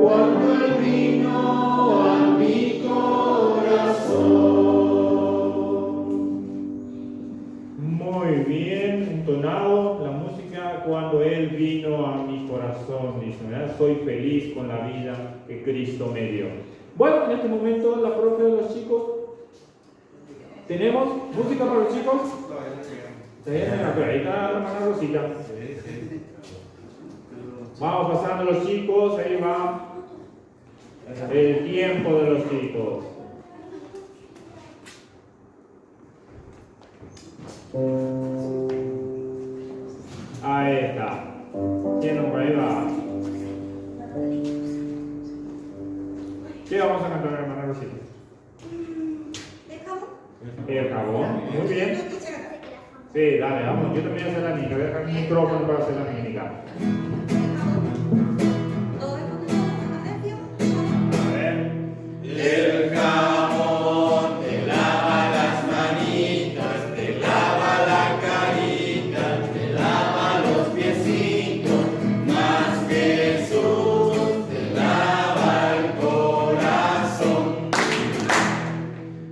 cuando Él vino a mi corazón. Muy bien entonado la música, cuando Él vino a mi corazón, dice, ¿verdad? Soy feliz con la vida que Cristo me dio. Bueno, en este momento la profe de los chicos. ¿Tenemos música para los chicos? Sí, ahí está la hermana Rosita. Vamos pasando los chicos, ahí va el tiempo de los chicos. Ahí está. ¿Quién nombre ahí va? ¿Qué vamos a cantar, hermana Rosita? El jabón. Muy bien. Sí, dale, vamos. Yo también voy a hacer la mímica. Voy a dejar el micrófono para hacer la mímica. A ver. El jabón te lava las manitas, te lava la carita, te lava los piecitos, más Jesús te lava el corazón.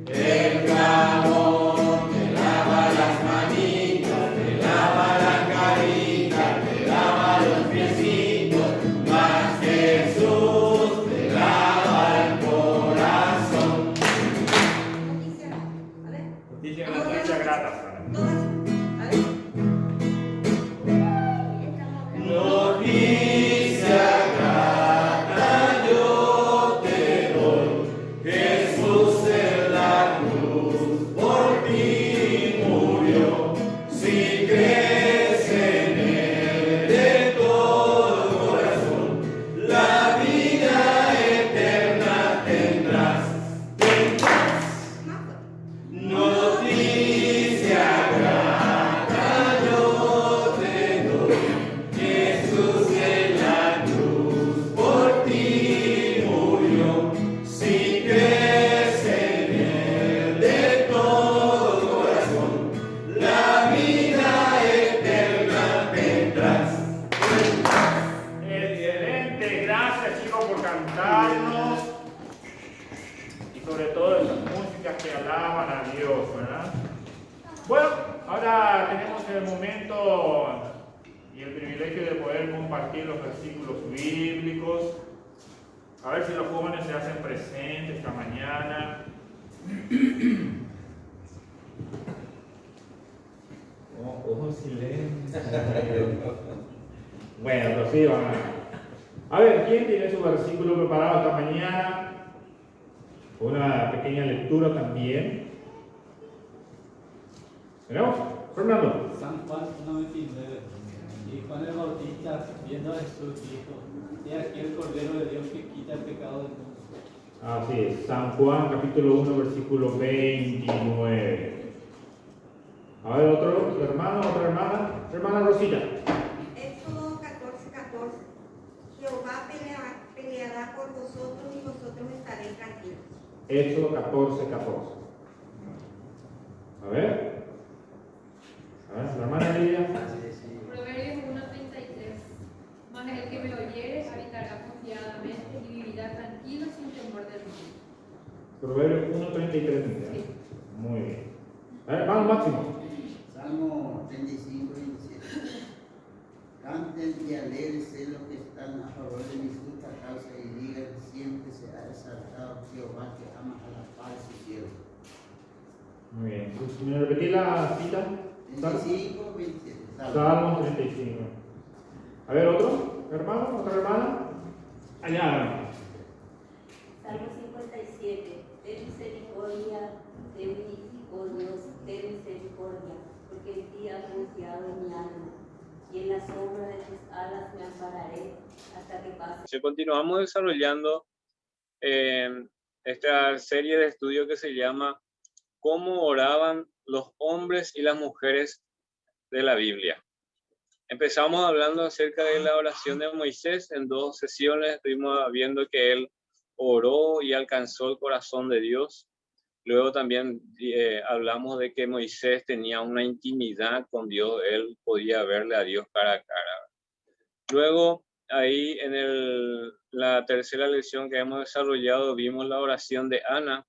El jabón te lava las manitas, te lava la carita, te lava los piecitos, más Jesús te lava el corazón. Noticia grata. Noticia grata yo te doy, Jesús en la cruz por ti murió. Si crees en Él de todo corazón, la vida eterna tendrás. Noticia grata yo te doy, Jesús en la cruz por ti murió. Si crees en Él de todo corazón, la vida eterna tendrás. Excelente, gracias chicos por cantarnos y sobre todo esas músicas que alaban a Dios, ¿verdad? Bueno, ahora tenemos el momento y el privilegio de poder compartir los versículos bíblicos. A ver si los jóvenes se hacen presentes esta mañana. Oh, silencio. Bueno, pero sí, van a ver, ¿quién tiene su versículo preparado esta mañana? Una pequeña lectura también. ¿Tenemos? Fernando. San Juan 1:29. Y Juan el Bautista, viendo a Jesús, dijo: He aquí el Cordero de Dios que quita el pecado del mundo. Así es, San Juan capítulo 1, versículo 29. A ver, otro hermano, otra hermana. Hermana Rosita. Éxodo 14:14. Jehová peleará por vosotros y vosotros estaréis tranquilos. Éxodo 14:14. A ver, la hermana Lidia. Proverbios 1:33. Mas el que me oyere habitará confiadamente y vivirá tranquilo sin temor del mundo. Proverbios 1:33. Sí. Muy bien. A ver, hermano Máximo. Salmo 35:27. Canten y alegrense los que están a favor de mi justa causa y digan: siempre se ha exaltado Jehová, que ama a la paz y cielo. Muy bien. ¿Me repetí la cita? 35:27. Salmo 35. A ver, otro hermano, otra hermana. Allá. Salmo 57. Ten misericordia, ten misericordia, porque en ti ha confiado mi alma, y en la sombra de tus alas me ampararé hasta que pase. Continuamos desarrollando esta serie de estudios que se llama ¿Cómo oraban los hombres y las mujeres de la Biblia? Empezamos hablando acerca de la oración de Moisés. En 2 sesiones estuvimos viendo que él oró y alcanzó el corazón de Dios. Luego también hablamos de que Moisés tenía una intimidad con Dios, él podía verle a Dios cara a cara. Luego ahí la tercera lección que hemos desarrollado vimos la oración de Ana,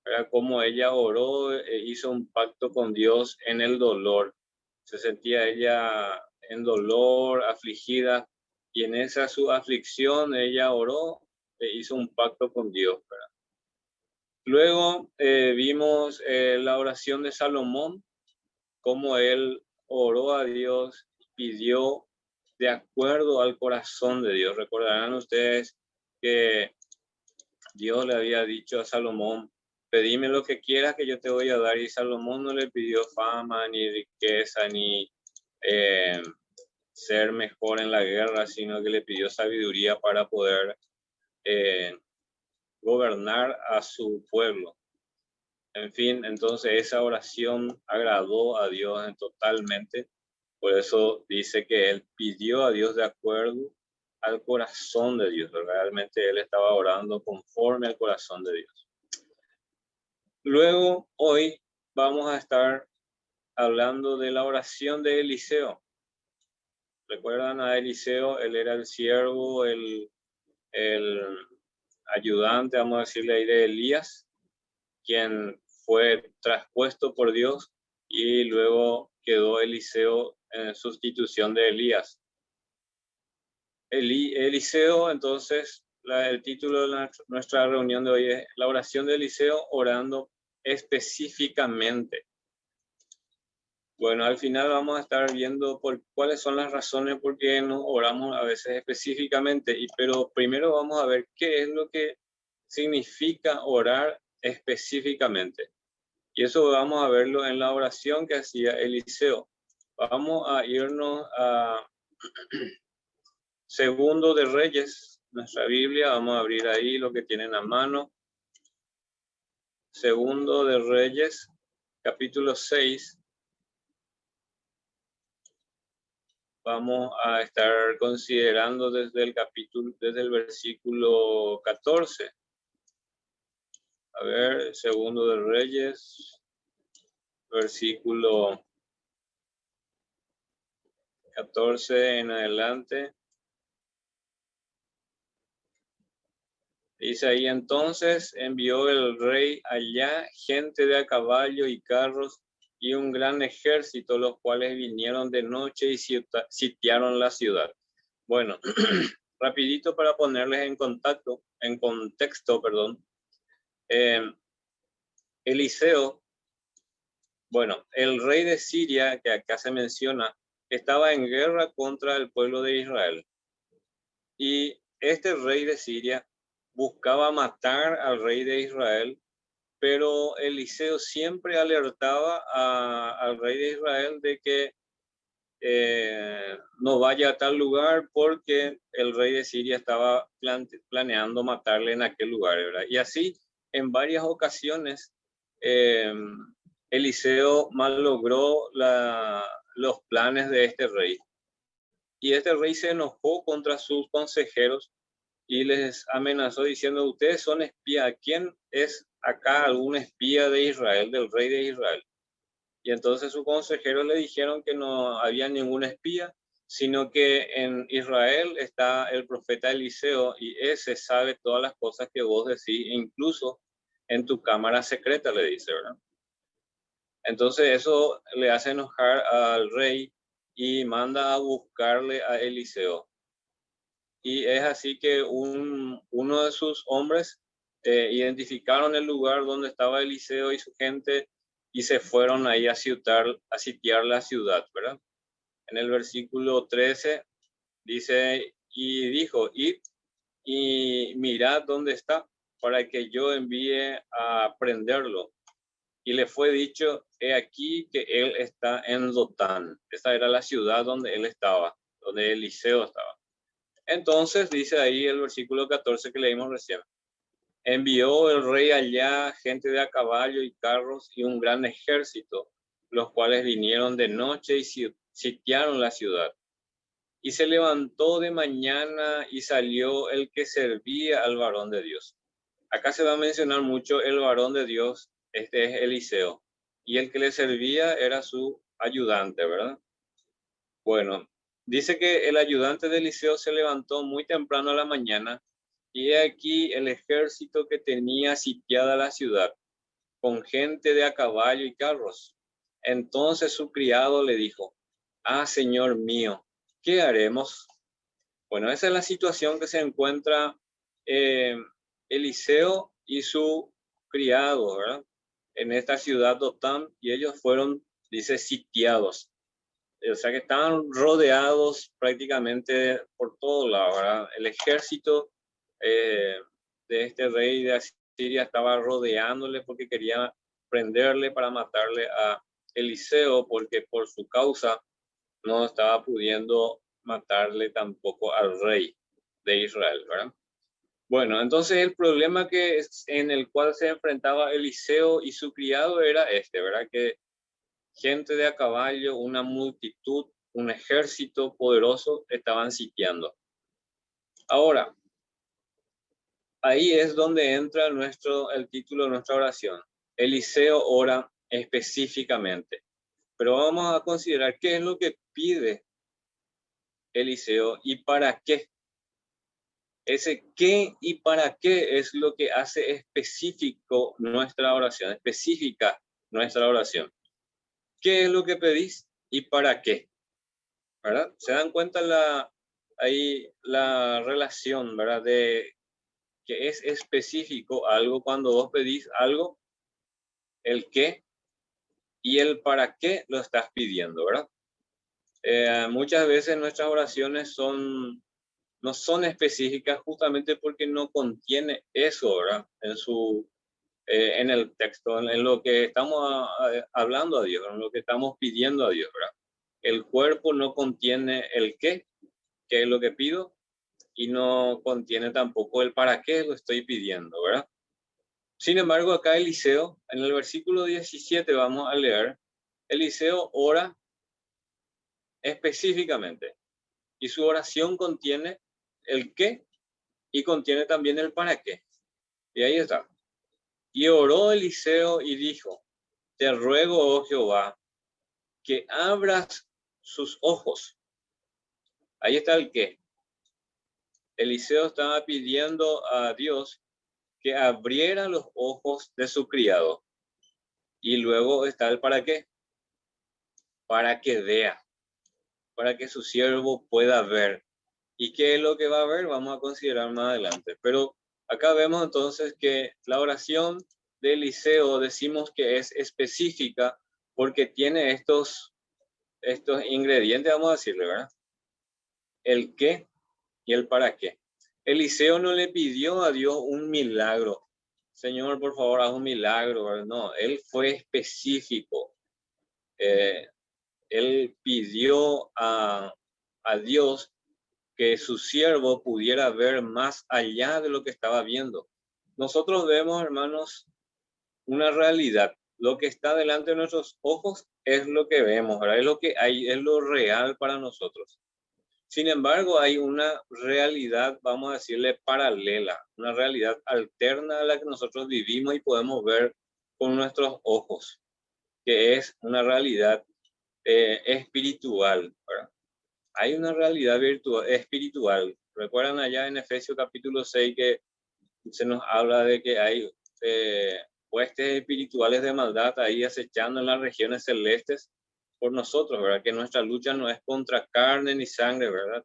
¿verdad? Cómo ella oró, hizo un pacto con Dios en el dolor. Se sentía ella en dolor, afligida, y en esa su aflicción ella oró e hizo un pacto con Dios, ¿verdad? Luego vimos la oración de Salomón, cómo él oró a Dios, pidió de acuerdo al corazón de Dios. Recordarán ustedes que Dios le había dicho a Salomón, pedime lo que quieras que yo te voy a dar. Y Salomón no le pidió fama, ni riqueza, ni ser mejor en la guerra, sino que le pidió sabiduría para poder gobernar a su pueblo. En fin, entonces esa oración agradó a Dios totalmente. Por eso dice que él pidió a Dios de acuerdo al corazón de Dios. Realmente él estaba orando conforme al corazón de Dios. Luego, hoy vamos a estar hablando de la oración de Eliseo. ¿Recuerdan a Eliseo? Él era el siervo, el ayudante, vamos a decirle ahí, de Elías, quien fue traspuesto por Dios y luego quedó Eliseo en sustitución de Elías. Eliseo, entonces, el título de nuestra reunión de hoy es la oración de Eliseo orando específicamente. Bueno, al final vamos a estar viendo cuáles son las razones por qué no oramos a veces específicamente, pero primero vamos a ver qué es lo que significa orar específicamente. Y eso vamos a verlo en la oración que hacía Eliseo. Vamos a irnos a Segundo de Reyes, nuestra Biblia. Vamos a abrir ahí lo que tienen a mano. Segundo de Reyes, capítulo 6. Vamos a estar considerando desde el versículo 14. A ver, Segundo de Reyes, versículo 14 en adelante. Dice ahí, entonces envió el rey allá gente de a caballo y carros y un gran ejército, los cuales vinieron de noche y sitiaron la ciudad. Bueno, rapidito para ponerles en contexto, Eliseo, bueno, el rey de Siria, que acá se menciona, estaba en guerra contra el pueblo de Israel. Y este rey de Siria buscaba matar al rey de Israel, pero Eliseo siempre alertaba al rey de Israel de que no vaya a tal lugar porque el rey de Siria estaba planeando matarle en aquel lugar, ¿verdad? Y así, en varias ocasiones, Eliseo malogró los planes de este rey. Y este rey se enojó contra sus consejeros y les amenazó diciendo, ustedes son espías, ¿quién es acá algún espía de Israel, del rey de Israel? Y entonces sus consejeros le dijeron que no había ningún espía, sino que en Israel está el profeta Eliseo y ese sabe todas las cosas que vos decís, incluso en tu cámara secreta, le dice, ¿verdad? Entonces eso le hace enojar al rey y manda a buscarle a Eliseo. Y es así que uno de sus hombres identificaron el lugar donde estaba Eliseo y su gente y se fueron ahí a sitiar la ciudad, ¿verdad? En el versículo 13 dice, y dijo, id y mirad dónde está, para que yo envíe a prenderlo. Y le fue dicho, he aquí que él está en Dotán. Esa era la ciudad donde él estaba, donde Eliseo estaba. Entonces dice ahí el versículo 14 que leímos recién. Envió el rey allá gente de a caballo y carros y un gran ejército, los cuales vinieron de noche y sitiaron la ciudad. Y se levantó de mañana y salió el que servía al varón de Dios. Acá se va a mencionar mucho el varón de Dios, este es Eliseo. Y el que le servía era su ayudante, ¿verdad? Bueno, dice que el ayudante de Eliseo se levantó muy temprano a la mañana y he aquí el ejército que tenía sitiada la ciudad, con gente de a caballo y carros. Entonces su criado le dijo: ah, señor mío, ¿qué haremos? Bueno, esa es la situación que se encuentra Eliseo y su criado, ¿verdad? En esta ciudad Dotán, y ellos fueron, dice, sitiados. O sea que estaban rodeados prácticamente por todos lados, ¿verdad? El ejército de este rey de Asiria estaba rodeándole porque quería prenderle para matarle a Eliseo, porque por su causa no estaba pudiendo matarle tampoco al rey de Israel, ¿verdad? Bueno, entonces el problema en el cual se enfrentaba Eliseo y su criado era este, ¿verdad? Que gente de a caballo, una multitud, un ejército poderoso estaban sitiando. Ahora, ahí es donde entra el título de nuestra oración. Eliseo ora específicamente. Pero vamos a considerar qué es lo que pide Eliseo y para qué. Ese qué y para qué es lo que hace específico nuestra oración, específica nuestra oración. ¿Qué es lo que pedís y para qué? ¿Verdad? ¿Se dan cuenta ahí la relación, ¿verdad? De que es específico algo cuando vos pedís algo, el qué y el para qué lo estás pidiendo, ¿verdad? Muchas veces nuestras oraciones no son específicas justamente porque no contiene eso, ¿verdad? En el texto, en lo que estamos hablando a Dios, en lo que estamos pidiendo a Dios, ¿verdad? El cuerpo no contiene el qué es lo que pido, y no contiene tampoco el para qué lo estoy pidiendo, ¿verdad? Sin embargo, acá Eliseo, en el versículo 17 vamos a leer, Eliseo ora específicamente y su oración contiene el qué y contiene también el para qué. Y ahí está. Y oró Eliseo y dijo: te ruego, oh Jehová, que abras sus ojos. Ahí está el qué. Eliseo estaba pidiendo a Dios que abriera los ojos de su criado. Y luego está el para qué. Para que vea, para que su siervo pueda ver. ¿Y qué es lo que va a ver? Vamos a considerar más adelante. Pero acá vemos entonces que la oración de Eliseo decimos que es específica porque tiene estos ingredientes, vamos a decirle, ¿verdad? El qué y el para qué. Eliseo no le pidió a Dios un milagro. Señor, por favor, haz un milagro, ¿verdad? No, él fue específico. Él pidió a Dios que su siervo pudiera ver más allá de lo que estaba viendo. Nosotros vemos, hermanos, una realidad. Lo que está delante de nuestros ojos es lo que vemos, ¿verdad? Es lo que hay, es lo real para nosotros. Sin embargo, hay una realidad, vamos a decirle, paralela, una realidad alterna a la que nosotros vivimos y podemos ver con nuestros ojos, que es una realidad espiritual, ¿verdad? Hay una realidad espiritual. Recuerdan allá en Efesios capítulo 6 que se nos habla de que hay huestes espirituales de maldad ahí acechando en las regiones celestes por nosotros, ¿verdad? Que nuestra lucha no es contra carne ni sangre, ¿verdad?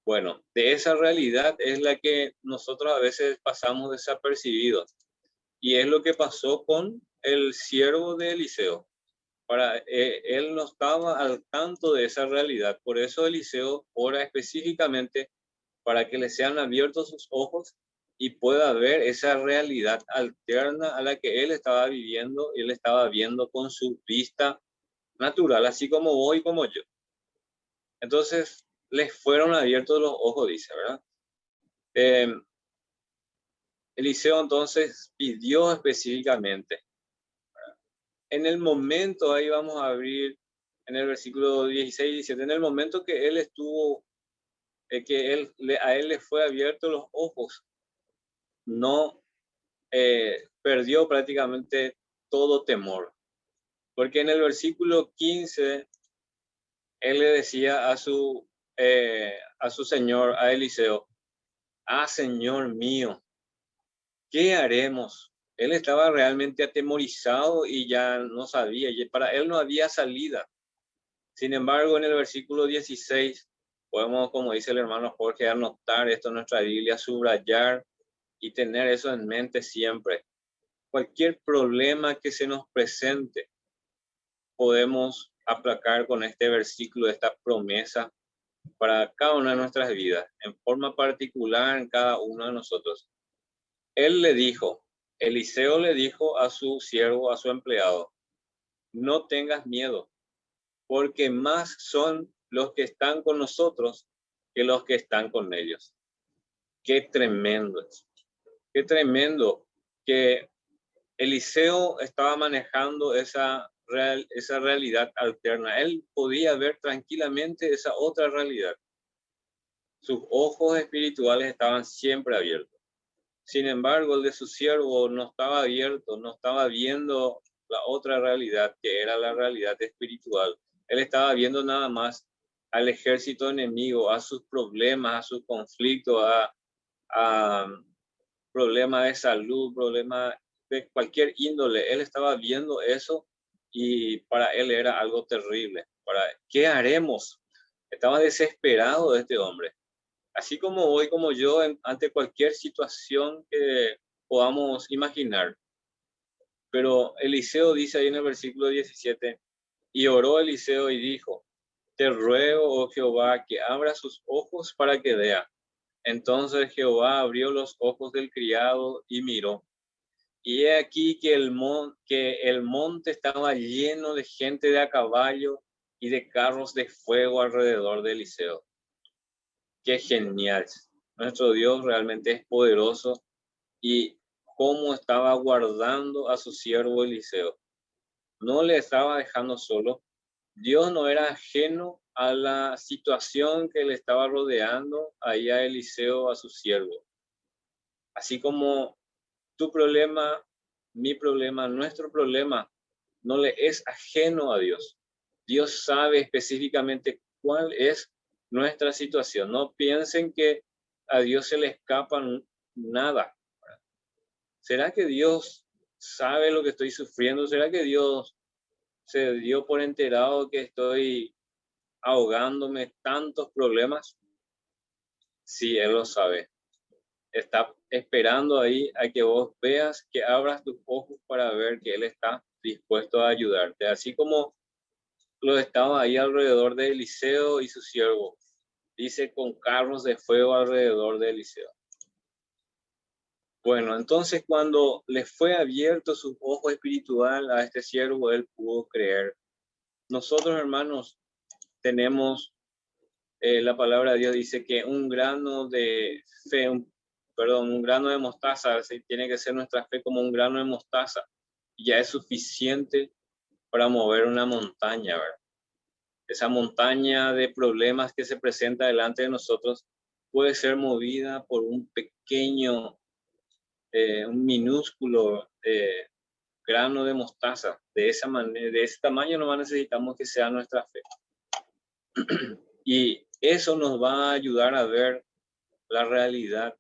Bueno, de esa realidad es la que nosotros a veces pasamos desapercibidos. Y es lo que pasó con el siervo de Eliseo. Él no estaba al tanto de esa realidad. Por eso Eliseo ora específicamente para que le sean abiertos sus ojos y pueda ver esa realidad alterna a la que él estaba viviendo, él estaba viendo con su vista natural, así como vos y como yo. Entonces, les fueron abiertos los ojos, dice, ¿verdad? Eliseo entonces pidió específicamente. En el momento, ahí vamos a abrir en el versículo 16 y 17, en el momento que él estuvo, a él le fue abierto los ojos, no perdió prácticamente todo temor. Porque en el versículo 15, él le decía a su a su señor, a Eliseo: ah, Señor mío, ¿qué haremos? Él estaba realmente atemorizado y ya no sabía, y para él no había salida. Sin embargo, en el versículo 16, podemos, como dice el hermano Jorge, anotar esto en nuestra Biblia, subrayar y tener eso en mente siempre. Cualquier problema que se nos presente, podemos aplacar con este versículo, esta promesa para cada una de nuestras vidas, en forma particular en cada uno de nosotros. Él le dijo, Eliseo le dijo a su siervo, a su empleado: no tengas miedo, porque más son los que están con nosotros que los que están con ellos. Qué tremendo es. Qué tremendo que Eliseo estaba manejando esa realidad alterna. Él podía ver tranquilamente esa otra realidad. Sus ojos espirituales estaban siempre abiertos. Sin embargo, el de su siervo no estaba abierto, no estaba viendo la otra realidad, que era la realidad espiritual. Él estaba viendo nada más al ejército enemigo, a sus problemas, a sus conflictos, a problemas de salud, problemas de cualquier índole. Él estaba viendo eso y para él era algo terrible. ¿Qué haremos? Estaba desesperado este hombre. Así como hoy, como yo, ante cualquier situación que podamos imaginar. Pero Eliseo dice ahí en el versículo 17, y oró Eliseo y dijo: te ruego, oh Jehová, que abra sus ojos para que vea. Entonces Jehová abrió los ojos del criado y miró. Y he aquí que el monte estaba lleno de gente de a caballo y de carros de fuego alrededor de Eliseo. Qué genial. Nuestro Dios realmente es poderoso, y cómo estaba guardando a su siervo Eliseo. No le estaba dejando solo. Dios no era ajeno a la situación que le estaba rodeando ahí a Eliseo, a su siervo. Así como tu problema, mi problema, nuestro problema no le es ajeno a Dios. Dios sabe específicamente cuál es nuestra situación. No piensen que a Dios se le escapa nada. ¿Será que Dios sabe lo que estoy sufriendo? ¿Será que Dios se dio por enterado que estoy ahogándome tantos problemas? Sí, Él lo sabe. Está esperando ahí a que vos veas, que abras tus ojos para ver que Él está dispuesto a ayudarte. Así como lo estaba ahí alrededor de Eliseo y su siervo. Dice, con carros de fuego alrededor de Eliseo. Bueno, entonces cuando le fue abierto su ojo espiritual a este siervo, él pudo creer. Nosotros, hermanos, tenemos, la palabra de Dios dice que un grano de fe, un grano de mostaza, tiene que ser nuestra fe como un grano de mostaza. Y ya es suficiente para mover una montaña, ¿verdad? Esa montaña de problemas que se presenta delante de nosotros puede ser movida por un pequeño, un minúsculo grano de mostaza. De esa manera, de ese tamaño nomás necesitamos que sea nuestra fe. Y eso nos va a ayudar a ver la realidad,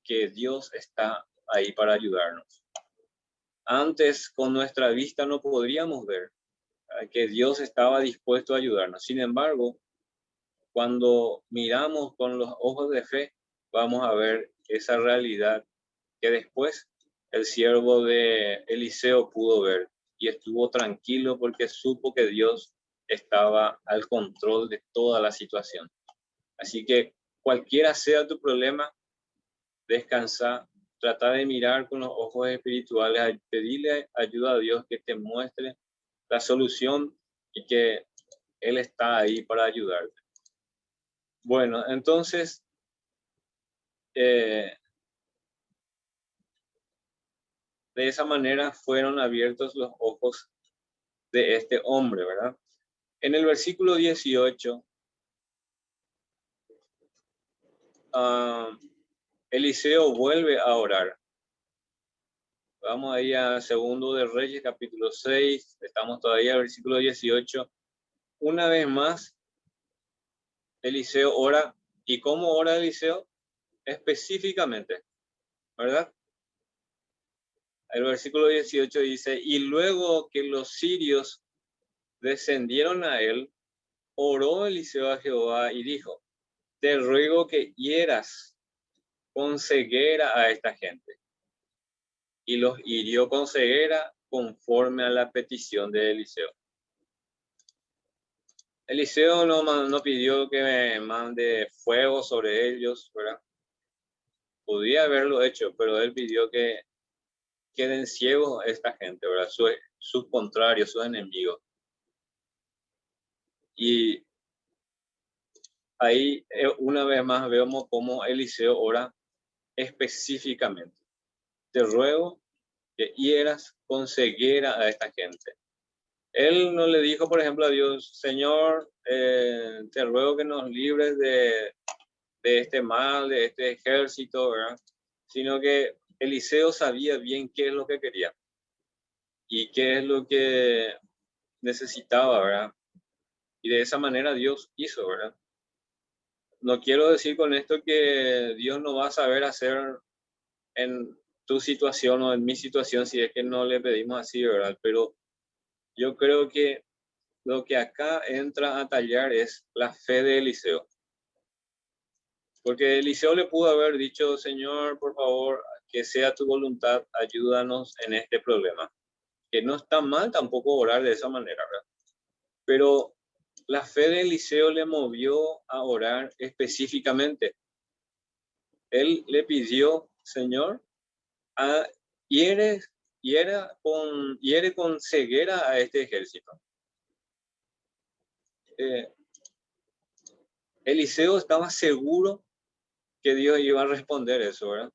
que Dios está ahí para ayudarnos. Antes, con nuestra vista no podríamos ver que Dios estaba dispuesto a ayudarnos. Sin embargo, cuando miramos con los ojos de fe, vamos a ver esa realidad que después el siervo de Eliseo pudo ver, y estuvo tranquilo porque supo que Dios estaba al control de toda la situación. Así que cualquiera sea tu problema, descansa, trata de mirar con los ojos espirituales, pedirle ayuda a Dios que te muestre la solución y que Él está ahí para ayudarte. Bueno, entonces, de esa manera fueron abiertos los ojos de este hombre, ¿verdad? En el versículo 18, Eliseo vuelve a orar. Vamos ahí a Segundo de Reyes, capítulo 6, estamos todavía en el versículo 18. Una vez más, Eliseo ora. ¿Y cómo ora Eliseo? Específicamente, ¿verdad? El versículo 18 dice, y luego que los sirios descendieron a él, oró Eliseo a Jehová y dijo, te ruego que hieras con ceguera a esta gente. Y los hirió con ceguera conforme a la petición de Eliseo. Eliseo no pidió que me mande fuego sobre ellos, ¿verdad? Podía haberlo hecho, pero él pidió que queden ciegos esta gente, ¿verdad? Sus contrarios, sus enemigos. Y ahí una vez más vemos cómo Eliseo ora específicamente. Te ruego que hieras con ceguera a esta gente. Él no le dijo, por ejemplo, a Dios, Señor, te ruego que nos libres de este mal, de este ejército, ¿verdad? Sino que Eliseo sabía bien qué es lo que quería y qué es lo que necesitaba, ¿verdad? Y de esa manera Dios hizo, ¿verdad? No quiero decir con esto que Dios no va a saber hacer en tu situación o en mi situación si es que no le pedimos así, ¿verdad? Pero yo creo que lo que acá entra a tallar es la fe de Eliseo. Porque Eliseo le pudo haber dicho, Señor, por favor, que sea tu voluntad, ayúdanos en este problema. Que no está mal tampoco orar de esa manera, ¿verdad? Pero la fe de Eliseo le movió a orar específicamente. Él le pidió, Señor, hiere con ceguera a este ejército. Eliseo estaba seguro que Dios iba a responder eso, ¿verdad?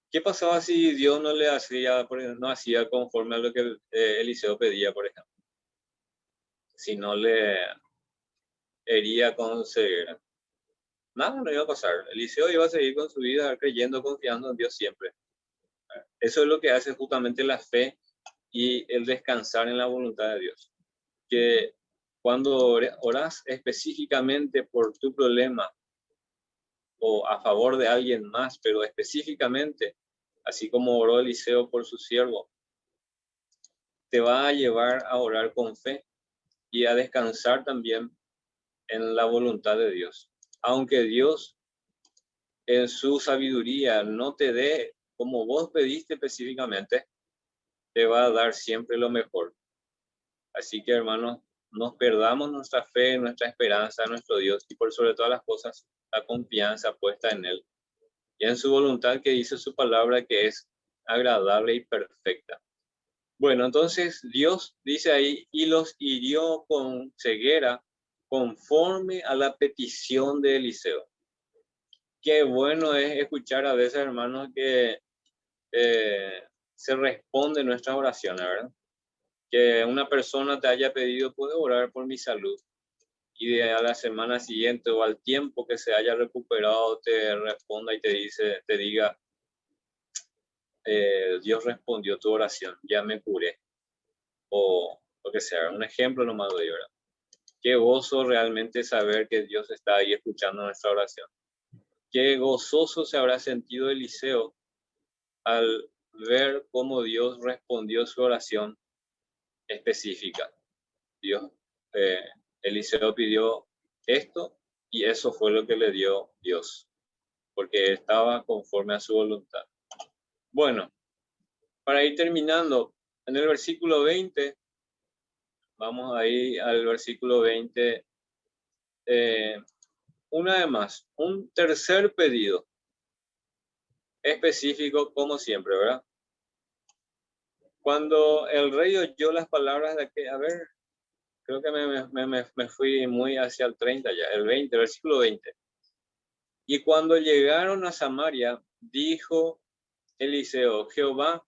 ¿Qué pasaba si Dios no hacía conforme a lo que Eliseo pedía, por ejemplo? Si no le hería con ceguera. Nada no iba a pasar. Eliseo iba a seguir con su vida creyendo, confiando en Dios siempre. Eso es lo que hace justamente la fe y el descansar en la voluntad de Dios. Que cuando oras específicamente por tu problema o a favor de alguien más, pero específicamente, así como oró Eliseo por su siervo, te va a llevar a orar con fe y a descansar también en la voluntad de Dios. Aunque Dios en su sabiduría no te dé como vos pediste específicamente, te va a dar siempre lo mejor. Así que, hermanos, no perdamos nuestra fe, nuestra esperanza en nuestro Dios y por sobre todas las cosas, la confianza puesta en Él y en su voluntad que dice su palabra que es agradable y perfecta. Bueno, entonces Dios dice ahí, y los hirió con ceguera conforme a la petición de Eliseo. Qué bueno es escuchar a veces, hermanos, que se responde nuestras oraciones, ¿verdad? Que una persona te haya pedido, puedo orar por mi salud, y a la semana siguiente o al tiempo que se haya recuperado te responda y te diga, Dios respondió tu oración, ya me curé, o lo que sea, un ejemplo nomás doy, ¿verdad? Qué gozo realmente saber que Dios está ahí escuchando nuestra oración. Qué gozoso se habrá sentido Eliseo al ver cómo Dios respondió su oración específica. Eliseo pidió esto y eso fue lo que le dio Dios, porque estaba conforme a su voluntad. Bueno, para ir terminando, en el versículo 20, vamos ahí al versículo 20, una vez más, un tercer pedido específico como siempre, ¿verdad? Cuando el rey oyó las palabras de que, creo que me fui muy hacia el 30 ya, el 20, el versículo 20. Y cuando llegaron a Samaria, dijo Eliseo, Jehová,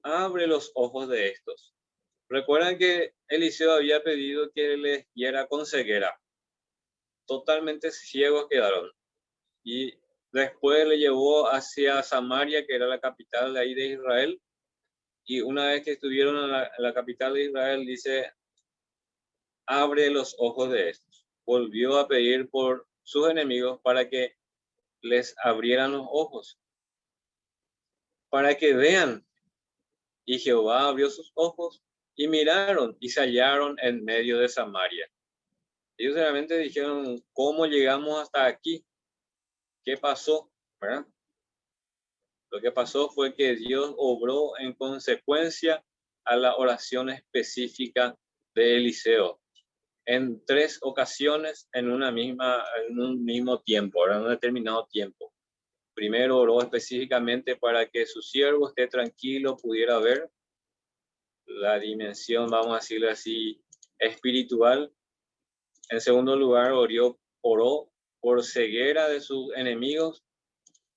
abre los ojos de estos. Recuerdan que Eliseo había pedido que les diera con ceguera. Totalmente ciegos quedaron. Y después le llevó hacia Samaria, que era la capital de ahí de Israel. Y una vez que estuvieron en la capital de Israel, dice, abre los ojos de estos. volvió a pedir por sus enemigos para que les abrieran los ojos, para que vean. Y Jehová abrió sus ojos y miraron y se hallaron en medio de Samaria. Ellos realmente dijeron, ¿cómo llegamos hasta aquí? ¿Qué pasó? ¿Verdad? Lo que pasó fue que Dios obró en consecuencia a la oración específica de Eliseo en 3 ocasiones en un mismo tiempo, en un determinado tiempo. Primero oró específicamente para que su siervo esté tranquilo, pudiera ver la dimensión, vamos a decirlo así, espiritual. En segundo lugar, oró por ceguera de sus enemigos.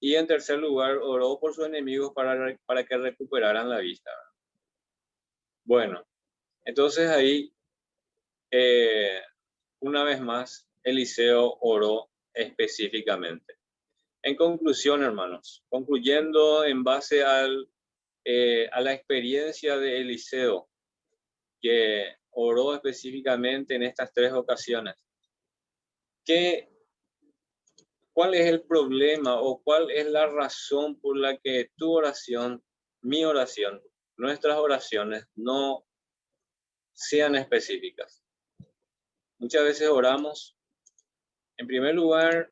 Y en tercer lugar, oró por sus enemigos para que recuperaran la vista. Bueno, entonces ahí, una vez más, Eliseo oró específicamente. En conclusión, hermanos, concluyendo en base a la experiencia de Eliseo, que oró específicamente en estas 3 ocasiones, ¿cuál es el problema o cuál es la razón por la que tu oración, mi oración, nuestras oraciones no sean específicas? Muchas veces oramos, en primer lugar,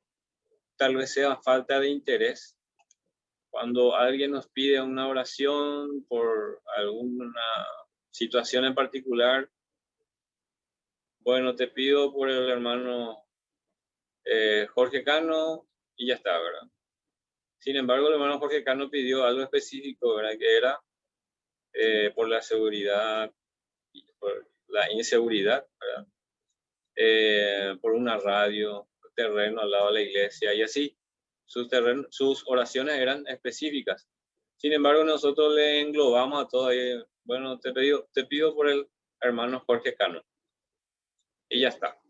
tal vez sea falta de interés. Cuando alguien nos pide una oración por alguna situación en particular, bueno, te pido por el hermano Jorge Cano y ya está, ¿verdad? Sin embargo, el hermano Jorge Cano pidió algo específico, ¿verdad? Que era por la seguridad, por la inseguridad, ¿verdad? Por una radio, terreno al lado de la iglesia y así. Sus oraciones eran específicas. Sin embargo, nosotros le englobamos a todo ahí. Bueno, te pido por el hermano Jorge Cano. Y ya está.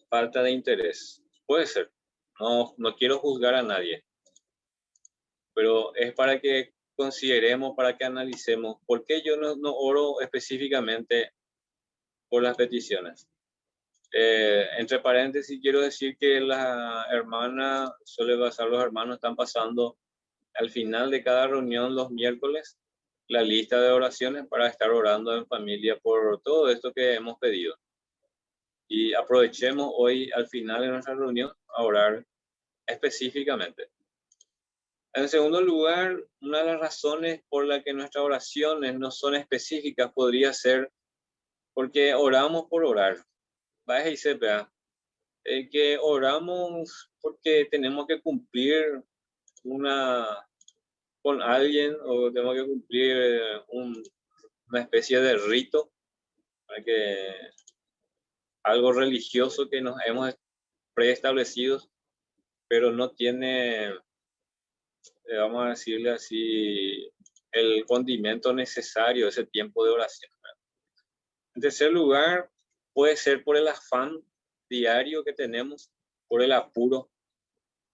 Falta de interés. Puede ser. No quiero juzgar a nadie. Pero es para que consideremos, para que analicemos por qué yo no oro específicamente por las peticiones. Entre paréntesis, quiero decir que la hermana suele pasar, los hermanos están pasando al final de cada reunión los miércoles la lista de oraciones para estar orando en familia por todo esto que hemos pedido. Y aprovechemos hoy al final de nuestra reunión a orar específicamente. En segundo lugar, una de las razones por la que nuestras oraciones no son específicas podría ser porque oramos por orar. Vaya y sepa, que oramos porque tenemos que cumplir con alguien o tenemos que cumplir una especie de rito, para que algo religioso que nos hemos preestablecido, pero no tiene, vamos a decirle así, el condimento necesario, ese tiempo de oración. En tercer lugar, puede ser por el afán diario que tenemos, por el apuro.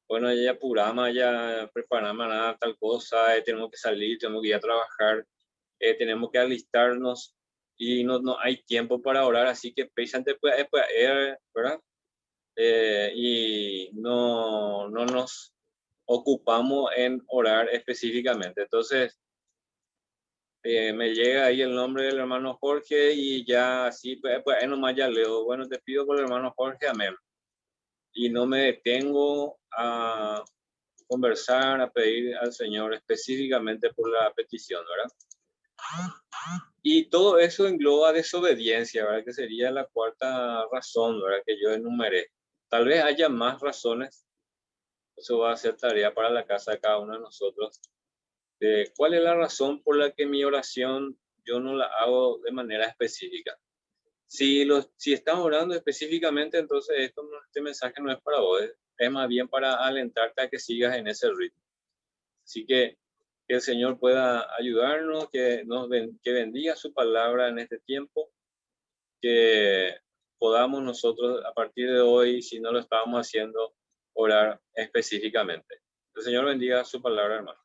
Bueno, ya apuramos, ya preparamos nada, tal cosa, tenemos que salir, tenemos que ir a trabajar, tenemos que alistarnos y no hay tiempo para orar, así que pensante ¿verdad? Y no nos ocupamos en orar específicamente. Entonces, me llega ahí el nombre del hermano Jorge y ya así, pues nomás ya leo, bueno, te pido por el hermano Jorge, amén. Y no me detengo a conversar, a pedir al Señor específicamente por la petición, ¿verdad? Y todo eso engloba desobediencia, ¿verdad? Que sería la cuarta razón, ¿verdad? Que yo enumeré. Tal vez haya más razones. Eso va a ser tarea para la casa de cada uno de nosotros. ¿Cuál es la razón por la que mi oración yo no la hago de manera específica? Si estás orando específicamente, entonces este mensaje no es para vos, es más bien para alentarte a que sigas en ese ritmo. Así que el Señor pueda ayudarnos, que bendiga su palabra en este tiempo, que podamos nosotros a partir de hoy, si no lo estábamos haciendo, orar específicamente. El Señor bendiga su palabra, hermano.